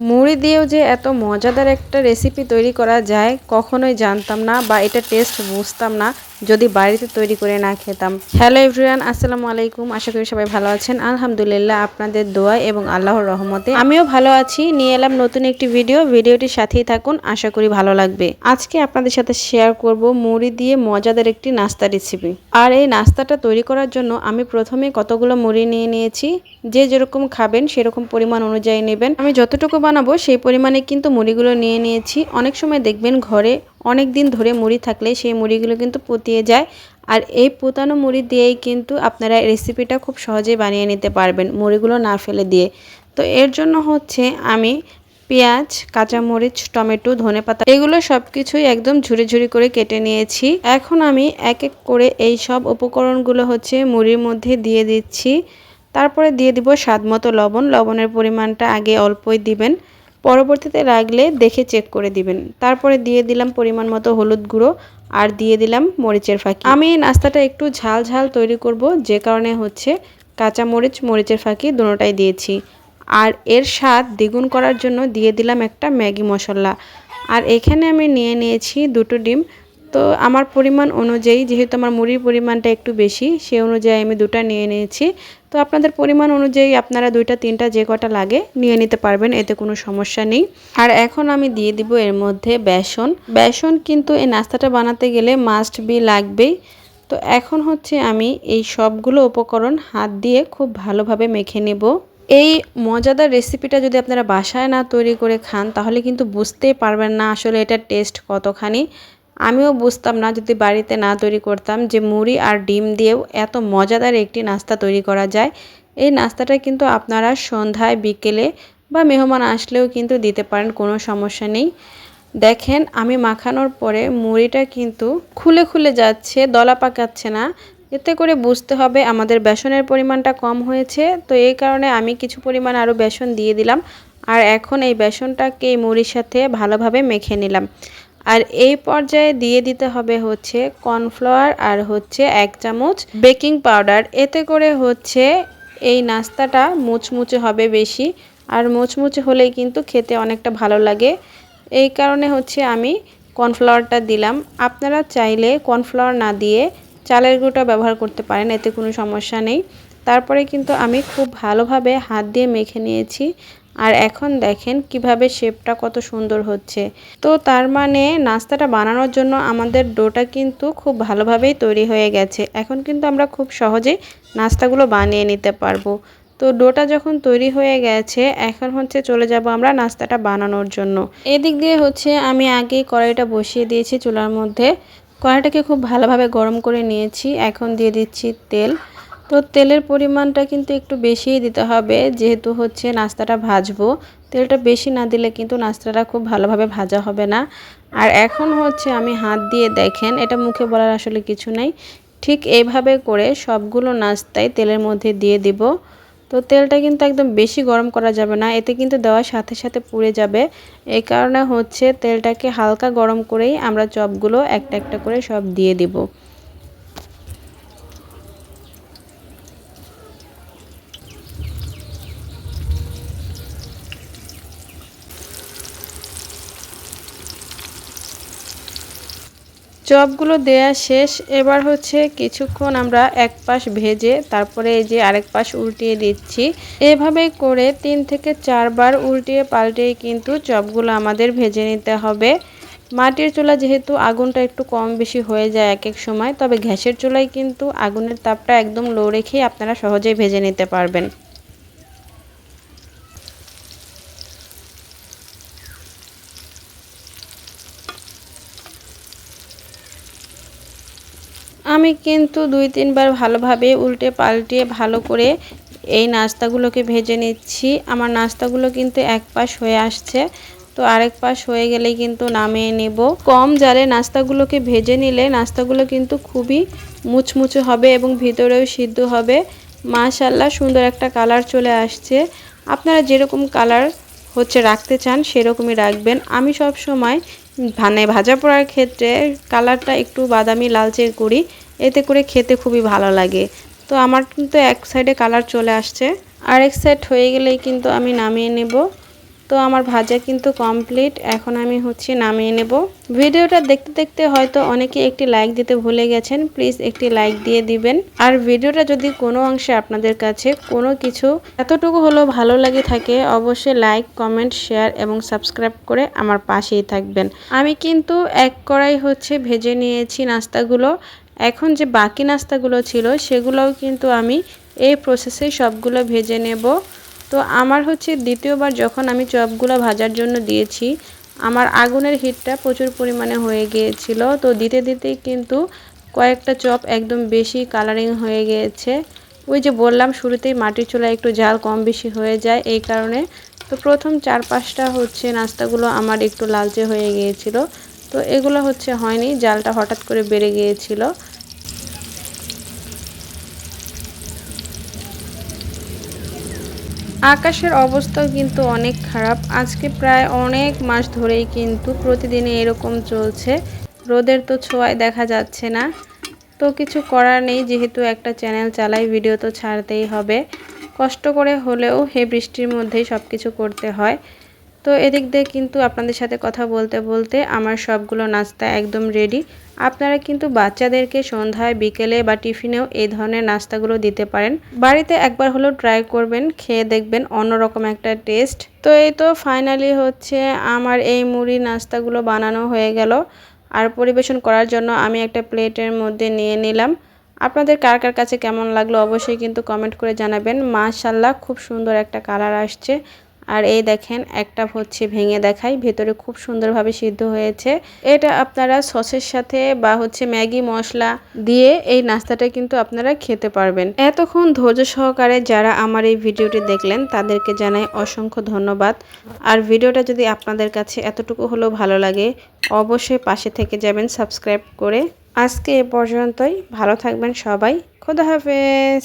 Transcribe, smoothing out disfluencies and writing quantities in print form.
মুড়ি দিয়েও যে এত মজাদার একটা রেসিপি তৈরি করা যায় কখনোই জানতাম না বা এটা টেস্ট বুঝতাম না যদি বাড়িতে তৈরি করে না খেতাম। হ্যালো এভরিওয়ান, আসসালামু আলাইকুম। আশা করি সবাই ভালো আছেন। আলহামদুলিল্লাহ, আপনাদের দোয়া এবং আল্লাহর রহমতে আমিও ভালো আছি। নিয়ে এলাম নতুন একটি ভিডিওটির সাথেই থাকুন, আশা করি ভালো লাগবে। আজকে আপনাদের সাথে শেয়ার করব মুড়ি দিয়ে মজাদার একটি নাস্তা রেসিপি। আর এই নাস্তাটা তৈরি করার জন্য আমি প্রথমে কতগুলো মুড়ি নিয়ে নিয়েছি। যে যেরকম খাবেন সেরকম পরিমাণ অনুযায়ী নেবেন। আমি যতটুকু বানাবো সেই পরিমাণে কিন্তু মুড়িগুলো নিয়ে নিয়েছি। অনেক সময় দেখবেন ঘরে অনেক দিন ধরে মুড়ি থাকলে সেই মুড়িগুলো কিন্তু পুতিয়ে যায়। আর এই পুতানো মুড়ি দিয়েই কিন্তু আপনারা রেসিপিটা খুব সহজেই বানিয়ে নিতে পারবেন মুড়িগুলো না ফেলে দিয়ে। তো এর জন্য হচ্ছে আমি পেঁয়াজ, কাঁচামরিচ, টমেটো, ধনেপাতা এগুলো সব কিছুই একদম ঝুরি ঝুরি করে কেটে নিয়েছি। এখন আমি এক এক করে এই সব উপকরণগুলো হচ্ছে মুড়ির মধ্যে দিয়ে দিচ্ছি। তারপরে দিয়ে দিব স্বাদমতো লবণ। লবণের পরিমাণটা আগে অল্পই দিবেন, পরবর্তীতে লাগলে দেখে চেক করে দিবেন। তারপরে দিয়ে দিলাম পরিমাণ মতো হলুদ গুঁড়ো আর দিয়ে দিলাম মরিচের ফাঁকি। আমি এই নাস্তাটা একটু ঝাল ঝাল তৈরি করব, যে কারণে হচ্ছে কাঁচা মরিচ, মরিচের ফাঁকি দুটোটাই দিয়েছি। আর এর স্বাদ দ্বিগুণ করার জন্য দিয়ে দিলাম একটা ম্যাগি মশলা। আর এখানে আমি নিয়ে নিয়েছি দুটো ডিম। তো আমার পরিমাণ অনুযায়ী, যেহেতু আমার মুড়ির পরিমাণটা একটু বেশি, সেই অনুযায়ী আমি দুটো নিয়ে নিয়েছি। তো আপনাদের পরিমাণ অনুযায়ী আপনারা দুইটা তিনটা যে কটা লাগে নিয়ে নিতে পারবেন, এতে কোনো সমস্যা নেই। আর এখন আমি দিয়ে দিব এর মধ্যে বেসন। বেসন কিন্তু এই নাস্তাটা বানাতে গেলে মাস্ট বি লাগবেই। তো এখন হচ্ছে আমি এই সবগুলো উপকরণ হাত দিয়ে খুব ভালোভাবে মেখে নেব। এই মজাদার রেসিপিটা যদি আপনারা বাসায় না তৈরি করে খান তাহলে কিন্তু বুঝতেই পারবেন না আসলে এটার টেস্ট কতখানি। আমিও বুঝতাম না যদি বাড়িতে না তৈরি করতাম যে মুড়ি আর ডিম দিয়েও এত মজাদার একটি নাস্তা তৈরি করা যায়। এই নাস্তাটা কিন্তু আপনারা সন্ধ্যায়, বিকেলে বা মেহমান আসলেও কিন্তু দিতে পারেন, কোনো সমস্যা নেই। দেখেন আমি মাখানোর পরে মুড়িটা কিন্তু খুলে খুলে যাচ্ছে, দলা পাকাচ্ছে না। এতে করে বুঝতে হবে আমাদের বেসনের পরিমাণটা কম হয়েছে। তো এই কারণে আমি কিছু পরিমাণ আরও বেসন দিয়ে দিলাম। আর এখন এই বেসনটাকে এই মুড়ির সাথে ভালোভাবে মেখে নিলাম। আর এই পর্যায়ে দিয়ে দিতে হবে হচ্ছে কর্নফ্লাওয়ার আর হচ্ছে 1 চামচ বেকিং পাউডার। এতে করে হচ্ছে এই নাস্তাটা মুচমুচে হবে বেশি, আর মুচমুচে হলেই কিন্তু খেতে অনেকটা ভালো লাগে। এই কারণে হচ্ছে আমি কর্নফ্লাওয়ারটা দিলাম। আপনারা চাইলে কর্নফ্লাওয়ার না দিয়ে চালের গুঁড়োটা ব্যবহার করতে পারেন, এতে কোনো সমস্যা নেই। তারপরে কিন্তু আমি খুব ভালোভাবে হাত দিয়ে মেখে নিয়েছি। আর এখন দেখেন কিভাবে শেপটা কত সুন্দর হচ্ছে। তো তার মানে নাস্তাটা বানানোর জন্য আমাদের ডোটা কিন্তু খুব ভালোভাবেই তৈরি হয়ে গেছে। এখন কিন্তু আমরা খুব সহজেই নাস্তাগুলো বানিয়ে নিতে পারবো। তো ডোটা যখন তৈরি হয়ে গেছে, এখন হচ্ছে চলে যাব আমরা নাস্তাটা বানানোর জন্য। এদিক দিয়ে হচ্ছে আমি আগে কড়াইটা বসিয়ে দিয়েছি চুলার মধ্যে। কড়াইটাকে খুব ভালোভাবে গরম করে নিয়েছি। এখন দিয়ে দিচ্ছি তেল। তো তেলের পরিমাণটা কিন্তু একটু বেশিই দিতে হবে, যেহেতু হচ্ছে নাস্তাটা ভাজবো। তেলটা বেশি না দিলে কিন্তু নাস্তাটা খুব ভালোভাবে ভাজা হবে না। আর এখন হচ্ছে আমি হাত দিয়ে, দেখেন এটা মুখে বলার আসলে কিছু নেই, ঠিক এইভাবে করে সবগুলো নাস্তাই তেলের মধ্যে দিয়ে দিব। তো তেলটা কিন্তু একদম বেশি গরম করা যাবে না, এতে কিন্তু দেওয়ার সাথে সাথে পুড়ে যাবে। এই কারণে হচ্ছে তেলটাকে হালকা গরম করেই আমরা চপগুলো একটা একটা করে সব দিয়ে দিব। চপগুলো দেয়া শেষ। এবার হচ্ছে কিছুক্ষণ আমরা এক পাশ ভেজে তারপরে এই যে আরেক পাশ উল্টিয়ে দিচ্ছি। এভাবে করে 3 থেকে 4 বার উল্টিয়ে পাল্টিয়ে কিন্তু চপগুলো আমাদের ভেজে নিতে হবে। মাটির চুলা যেহেতু আগুনটা একটু কম বেশি হয়ে যায় এক এক সময়, তবে গ্যাসের চুলায় কিন্তু আগুনের তাপটা একদম লো রেখেই আপনারা সহজেই ভেজে নিতে পারবেন। আমি কিন্তু 2-3 বার ভালোভাবে উল্টে পাল্টিয়ে ভালো করে এই নাস্তাগুলোকে ভেজে নিচ্ছি। আমার নাস্তাগুলো কিন্তু এক পাশ হয়ে আসছে, তো আরেক পাশ হয়ে গেলেই কিন্তু নামিয়ে নেব। কম জালে নাস্তাগুলোকে ভেজে নিলে নাস্তাগুলো কিন্তু খুবই মুচমুচে হবে এবং ভিতরেও সিদ্ধ হবে। মাশাআল্লাহ, সুন্দর একটা কালার চলে আসছে। আপনারা যেরকম কালার হচ্ছে রাখতে চান সেরকমই রাখবেন। আমি সব সময় ভাজা পোড়ার ক্ষেত্রে কালারটা একটু বাদামি লালচে করি, এতে করে খেতে খুবই ভালো লাগে। তো আমার কিন্তু এক সাইডে কালার চলে আসছে, আরেক সাইড হয়ে গেলেই কিন্তু আমি নামিয়ে নেব। তো আমার ভাজা কিন্তু কমপ্লিট। এখন আমি নামিয়ে নেব। ভিডিওটা দেখতে দেখতে হয়তো অনেকে একটি লাইক দিতে ভুলে গেছেন, প্লিজ একটি লাইক দিয়ে দিবেন। আর ভিডিওটা যদি কোনো অংশে আপনাদের কাছে কোনো কিছু এতটুকু হলেও ভালো লাগে থাকে, অবশ্যই লাইক, কমেন্ট, শেয়ার এবং সাবস্ক্রাইব করে আমার পাশেই থাকবেন। আমি কিন্তু এক কড়াই ভেজে নিয়েছি নাস্তাগুলো। এখন যে বাকি নাস্তাগুলো ছিল সেগুলোও কিন্তু আমি এই প্রসেসে সবগুলো ভেজে নেব। তো আমার দ্বিতীয়বার যখন আমি চপগুলো ভাজার জন্য দিয়েছি, আমার আগুনের হিটটা প্রচুর পরিমাণে হয়ে গিয়েছিল। তো দিতে দিতেই কিন্তু কয়েকটা চপ একদম বেশি কালারিং হয়ে গিয়েছে। ওই যে বললাম শুরুতেই মাটির চুলায় একটু জাল কম বেশি হয়ে যায়, এই কারণে। তো প্রথম 4-5টা নাস্তাগুলো আমার একটু লালচে হয়ে গিয়েছিল। তো এগুলো হয়নি, জালটা হঠাৎ করে বেড়ে গিয়েছিল। আকাশের অবস্থাও কিন্তু অনেক খারাপ। আজকে প্রায় অনেক মাস ধরেই কিন্তু প্রতিদিনই এরকম চলছে। রোদের তো ছোঁয়ায় দেখা যাচ্ছে না। তো কিছু করার নেই, যেহেতু একটা চ্যানেল চালাই, ভিডিও তো ছাড়তেই হবে। কষ্ট করে হলেও বৃষ্টির মধ্যেই সব কিছু করতে হয়। তো এদিক দিয়ে কিন্তু আপনাদের সাথে কথা বলতে বলতে আমার সবগুলো নাস্তা একদম রেডি। আপনারা কিন্তু বাচ্চাদেরকে সন্ধ্যায়, বিকেলে বা টিফিনেও এই ধরনের নাস্তাগুলো দিতে পারেন। বাড়িতে একবার হলেও ট্রাই করবেন, খেয়ে দেখবেন অন্যরকম একটা টেস্ট। তো এই তো ফাইনালি আমার এই মুড়ি নাস্তাগুলো বানানো হয়ে গেল। আর পরিবেশন করার জন্য আমি একটা প্লেটের মধ্যে নিয়ে নিলাম। আপনাদের কার কার কাছে কেমন লাগলো অবশ্যই কিন্তু কমেন্ট করে জানাবেন। মাশাআল্লাহ, খুব সুন্দর একটা কালার আসছে। আর এই দেখেন একটা ভেঙে দেখাই, ভেতরে খুব সুন্দরভাবে সিদ্ধ হয়েছে। এটা আপনারা সসের সাথে বা ম্যাগি মশলা দিয়ে এই নাস্তাটা কিন্তু আপনারা খেতে পারবেন। এতক্ষণ ধৈর্য সহকারে যারা আমার এই ভিডিওটি দেখলেন তাদেরকে জানাই অসংখ্য ধন্যবাদ। আর ভিডিওটা যদি আপনাদের কাছে এতটুকু হলেও ভালো লাগে, অবশ্যই পাশে থেকে যাবেন সাবস্ক্রাইব করে। আজকে এ পর্যন্তই। ভালো থাকবেন সবাই। খোদা হাফেজ।